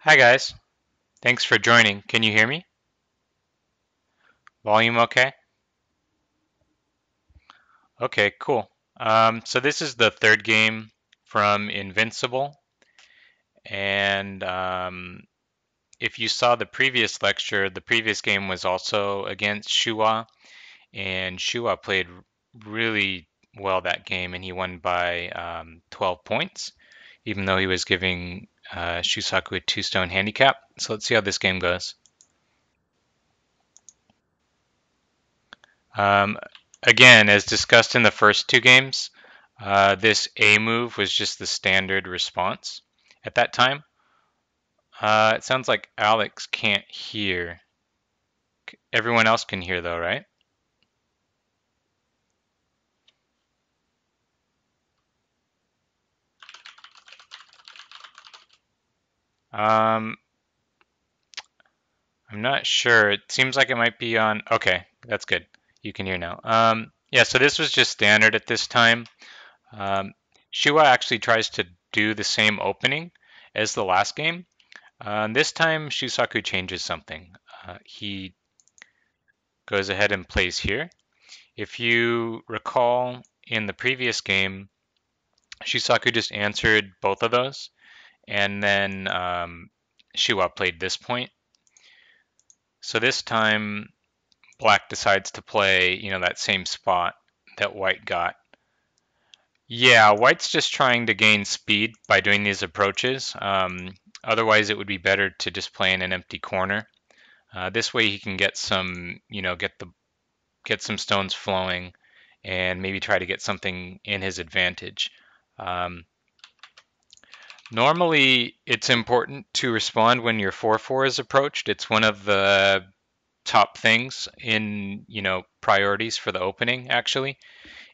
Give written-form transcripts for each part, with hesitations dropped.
Hi guys, thanks for joining. Can you hear me? Volume okay? Okay, cool. So this is the third game from Invincible, and if you saw the previous lecture, the previous game was also against Shuwa, and Shuwa played really well that game, and he won by 12 points, even though he was giving Shusaku a two-stone handicap. So let's see how this game goes. Um, Again, as discussed in the first two games, this A move was just the standard response at that time. It sounds like Alex can't hear. Everyone else can hear though, right? Um, I'm not sure. It seems like it might be on. Okay, that's good. You can hear now. Yeah, so this was just standard at this time. Um, Shua actually tries to do the same opening as the last game. This time, Shusaku changes something. He goes ahead and plays here. If you recall in the previous game, Shusaku just answered both of those, and then Shuwa played this point. So this time, Black decides to play, that same spot that White got. Yeah, White's just trying to gain speed by doing these approaches. Otherwise, it would be better to just play in an empty corner. This way, he can get some, get some stones flowing and maybe try to get something in his advantage. Um, Normally, it's important to respond when your 4-4 is approached. It's one of the top things in, priorities for the opening, actually.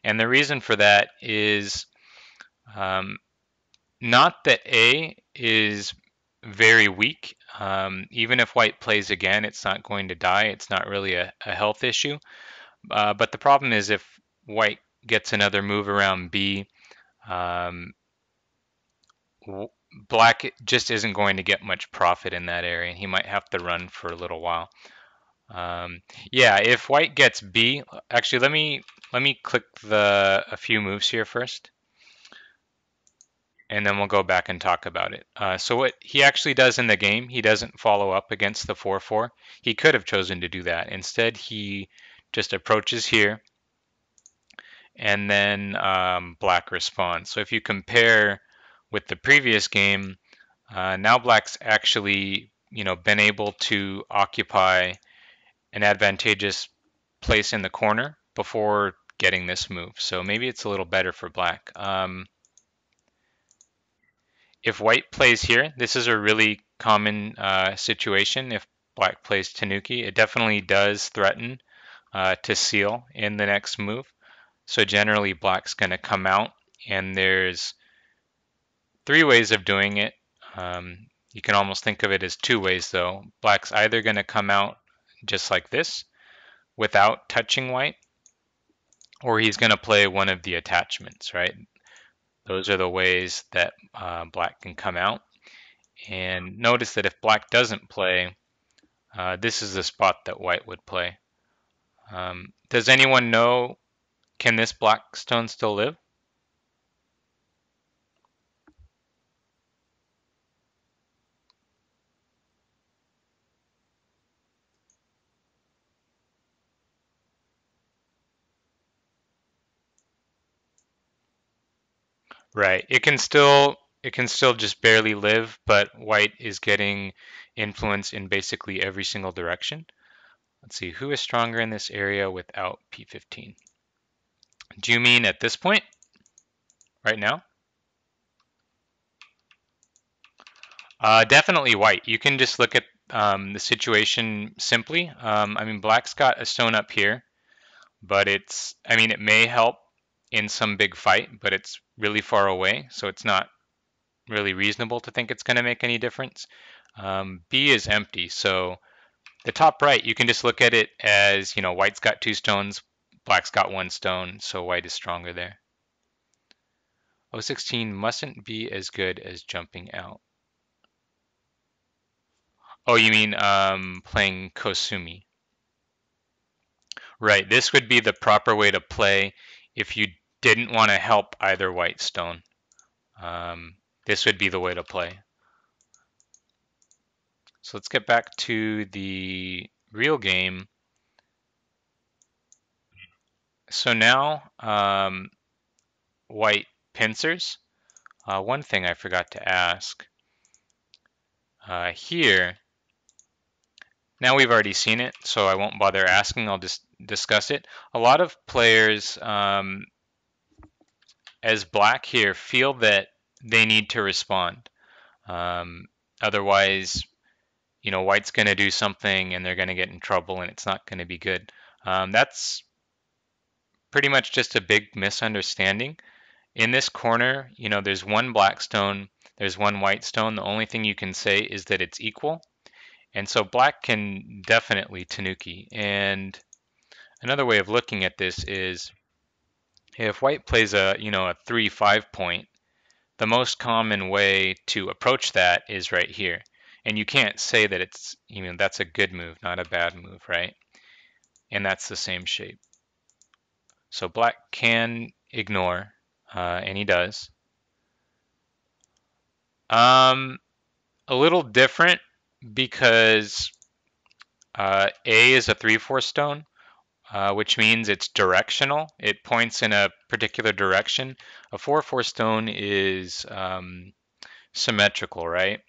And the reason for that is um, not that A is very weak. Even if white plays again, it's not going to die. It's not really a health issue. But the problem is if white gets another move around B, um, black just isn't going to get much profit in that area. He might have to run for a little while. Um, yeah, if white gets B, actually let me click the a few moves here first, and then we'll go back and talk about it. So what he actually does in the game, he doesn't follow up against the 4-4. He could have chosen to do that. Instead, he just approaches here, and then black responds. So if you compare with the previous game, now black's actually, been able to occupy an advantageous place in the corner before getting this move. So maybe it's a little better for black. If white plays here, this is a really common situation. If black plays Tanuki, it definitely does threaten to seal in the next move. So generally black's going to come out, and there's three ways of doing it. You can almost think of it as two ways though. Black's either going to come out just like this without touching white, or he's going to play one of the attachments, right? Those are the ways that black can come out. And notice that if black doesn't play, this is the spot that white would play. Does anyone know, can this black stone still live? Right. It can still just barely live, but white is getting influence in basically every single direction. Let's see, who is stronger in this area without P15? Do you mean at this point, right now? Definitely white. You can just look at the situation simply. I mean, black's got a stone up here, but I mean, it may help in some big fight, but it's really far away, so it's not really reasonable to think it's going to make any difference. B is empty, so the top right, you can just look at it as, white's got two stones, black's got one stone, so white is stronger there. 016 mustn't be as good as jumping out. Oh, you mean playing Kosumi. Right, this would be the proper way to play if you didn't want to help either white stone. This would be the way to play. So let's get back to the real game. So now white pincers. One thing I forgot to ask here, now we've already seen it, so I won't bother asking, I'll just discuss it. A lot of players, as black here, feel that they need to respond. Um, Otherwise, white's going to do something and they're going to get in trouble and it's not going to be good. That's pretty much just a big misunderstanding. In this corner, there's one black stone, there's one white stone. The only thing you can say is that it's equal. And so black can definitely tanuki. And another way of looking at this is if white plays a 3-5 point, the most common way to approach that is right here. And you can't say that that's a good move, not a bad move, right? And that's the same shape. So black can ignore, and he does. Um, a little different because A is a 3-4 stone, which means it's directional. It points in a particular direction. A 4-4 stone is symmetrical, right?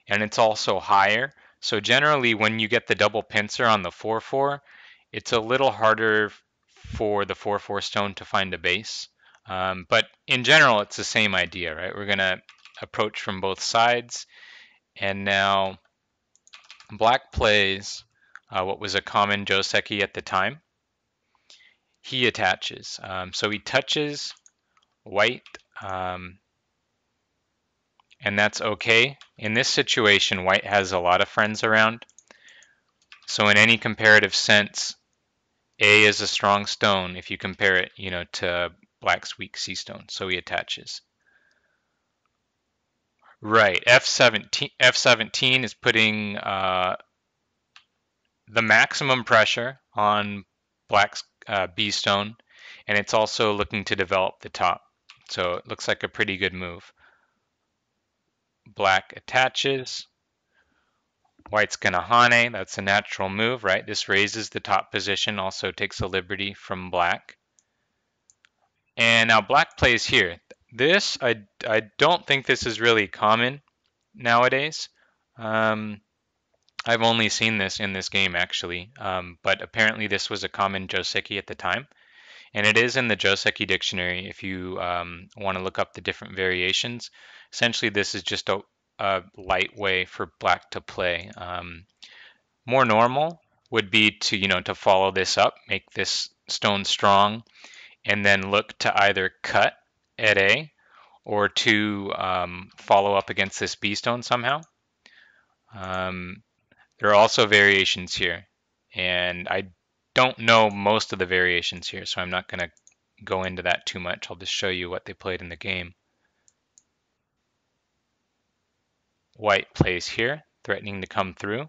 And it's also higher. So generally, when you get the double pincer on the 4-4, it's a little harder for the 4-4 stone to find a base. But in general, it's the same idea, right? We're going to approach from both sides. And now black plays what was a common joseki at the time. He attaches. So he touches white, and that's okay. In this situation, white has a lot of friends around. So in any comparative sense, A is a strong stone if you compare it, to black's weak C stone. So he attaches. Right. F17 is putting the maximum pressure on black's B stone, and it's also looking to develop the top. So it looks like a pretty good move. Black attaches. White's gonna Hane. That's a natural move, right? This raises the top position, also takes a liberty from black. And now black plays here. This, I don't think this is really common nowadays. Um, I've only seen this in this game actually, but apparently this was a common joseki at the time. And it is in the Joseki dictionary if you want to look up the different variations. Essentially, this is just a light way for black to play. More normal would be to follow this up, make this stone strong, and then look to either cut at A or to follow up against this B stone somehow. Um, there are also variations here, and I don't know most of the variations here, so I'm not going to go into that too much. I'll just show you what they played in the game. White plays here, threatening to come through.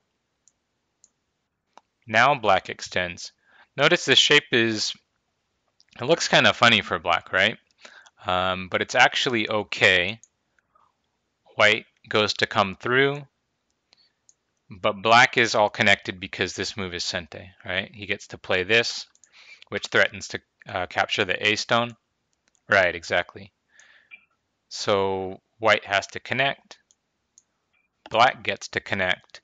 Now black extends. Notice the shape it looks kind of funny for black, right? But it's actually okay. White goes to come through, but black is all connected because this move is sente, right? He gets to play this, which threatens to capture the A stone. Right, exactly. So white has to connect, black gets to connect,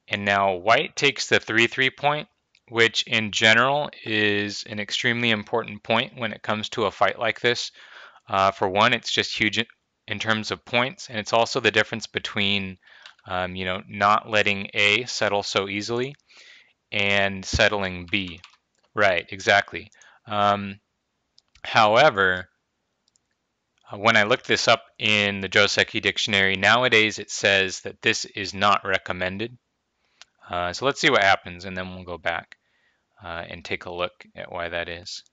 and now white takes the 3-3 point, which in general is an extremely important point when it comes to a fight like this. For one, it's just huge in terms of points, and it's also the difference between, not letting A settle so easily and settling B. Right, exactly. However, when I looked this up in the Joseki dictionary, nowadays it says that this is not recommended. So let's see what happens, and then we'll go back and take a look at why that is.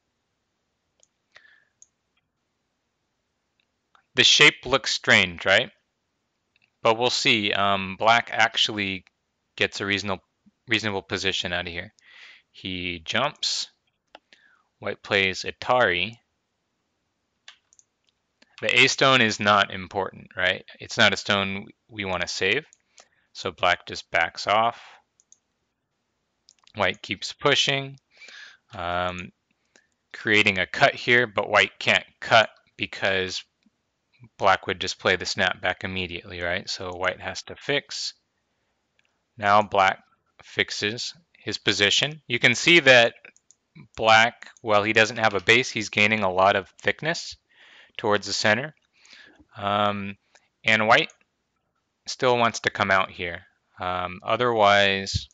The shape looks strange, right? But we'll see. Black actually gets a reasonable position out of here. He jumps. White plays Atari. The A stone is not important, right? It's not a stone we want to save. So black just backs off. White keeps pushing, creating a cut here, but white can't cut because black would just play the snapback immediately, right? So white has to fix. Now black fixes his position. You can see that black, while he doesn't have a base, he's gaining a lot of thickness towards the center. And white still wants to come out here. Otherwise,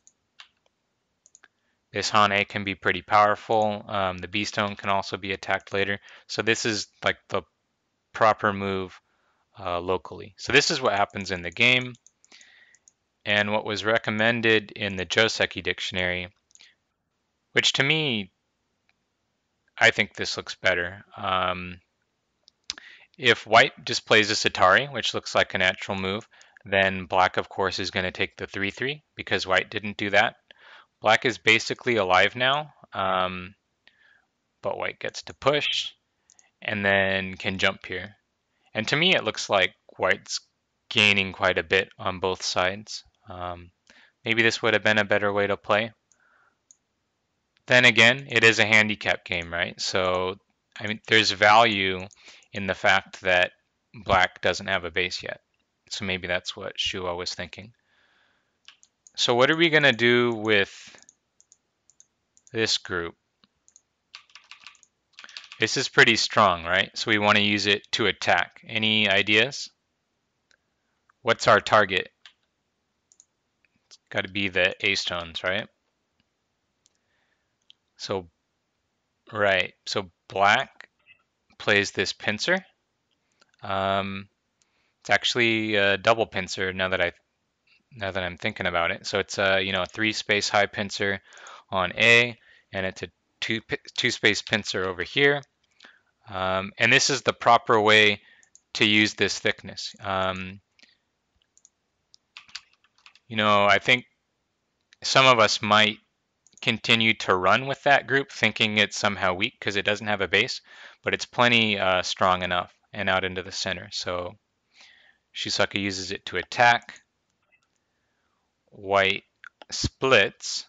this Hane can be pretty powerful. The B stone can also be attacked later. So this is like the proper move locally. So this is what happens in the game. And what was recommended in the Joseki dictionary, which to me, I think this looks better. If white just plays this Atari, which looks like a natural move, then black, of course, is going to take the 3-3 because white didn't do that. Black is basically alive now, but white gets to push and then can jump here. And to me, it looks like white's gaining quite a bit on both sides. Maybe this would have been a better way to play. Then again, it is a handicap game, right? So, I mean, there's value in the fact that black doesn't have a base yet. So maybe that's what Shuwa was thinking. So what are we going to do with this group? This is pretty strong, right? So we want to use it to attack. Any ideas? What's our target? It's got to be the A stones, right? So, right. So black plays this pincer. It's actually a double pincer now that I'm thinking about it. So it's a 3-space high pincer on A, and it's a two-space pincer over here. And this is the proper way to use this thickness. I think some of us might continue to run with that group thinking it's somehow weak because it doesn't have a base, but it's plenty strong enough and out into the center. So Shusaku uses it to attack. White splits.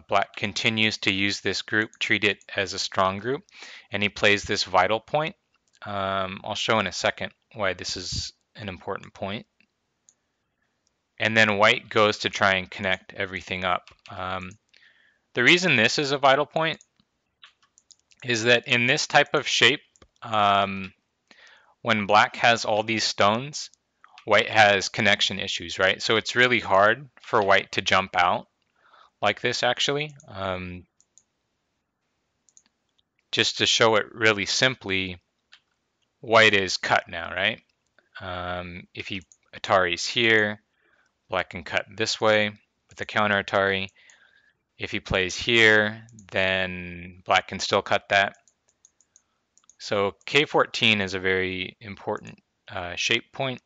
Black continues to use this group, treat it as a strong group, and he plays this vital point. I'll show in a second why this is an important point. And then white goes to try and connect everything up. The reason this is a vital point is that in this type of shape, when black has all these stones, white has connection issues, right? So it's really hard for white to jump out like this, actually. Just to show it really simply, white is cut now, right? If he Atari's here, black can cut this way with the counter Atari. If he plays here, then black can still cut that. So K14 is a very important shape point.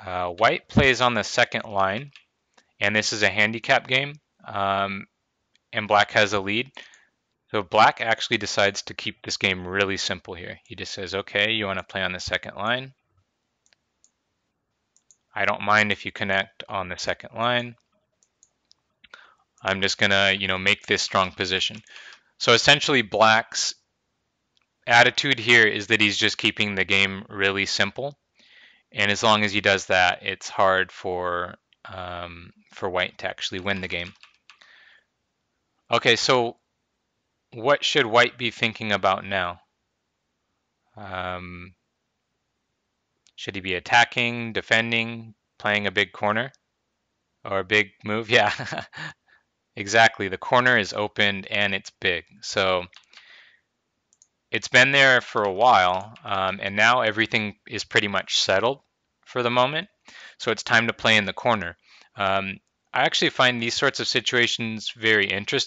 White plays on the second line, and this is a handicap game, and black has a lead. So black actually decides to keep this game really simple here. He just says, okay, you want to play on the second line. I don't mind if you connect on the second line. I'm just gonna, make this strong position. So essentially black's attitude here is that he's just keeping the game really simple. And as long as he does that, it's hard for white to actually win the game. Okay, so what should white be thinking about now? Should he be attacking, defending, playing a big corner? Or a big move? Yeah, exactly. The corner is opened and it's big. So it's been there for a while, and now everything is pretty much settled for the moment. So it's time to play in the corner. I actually find these sorts of situations very interesting.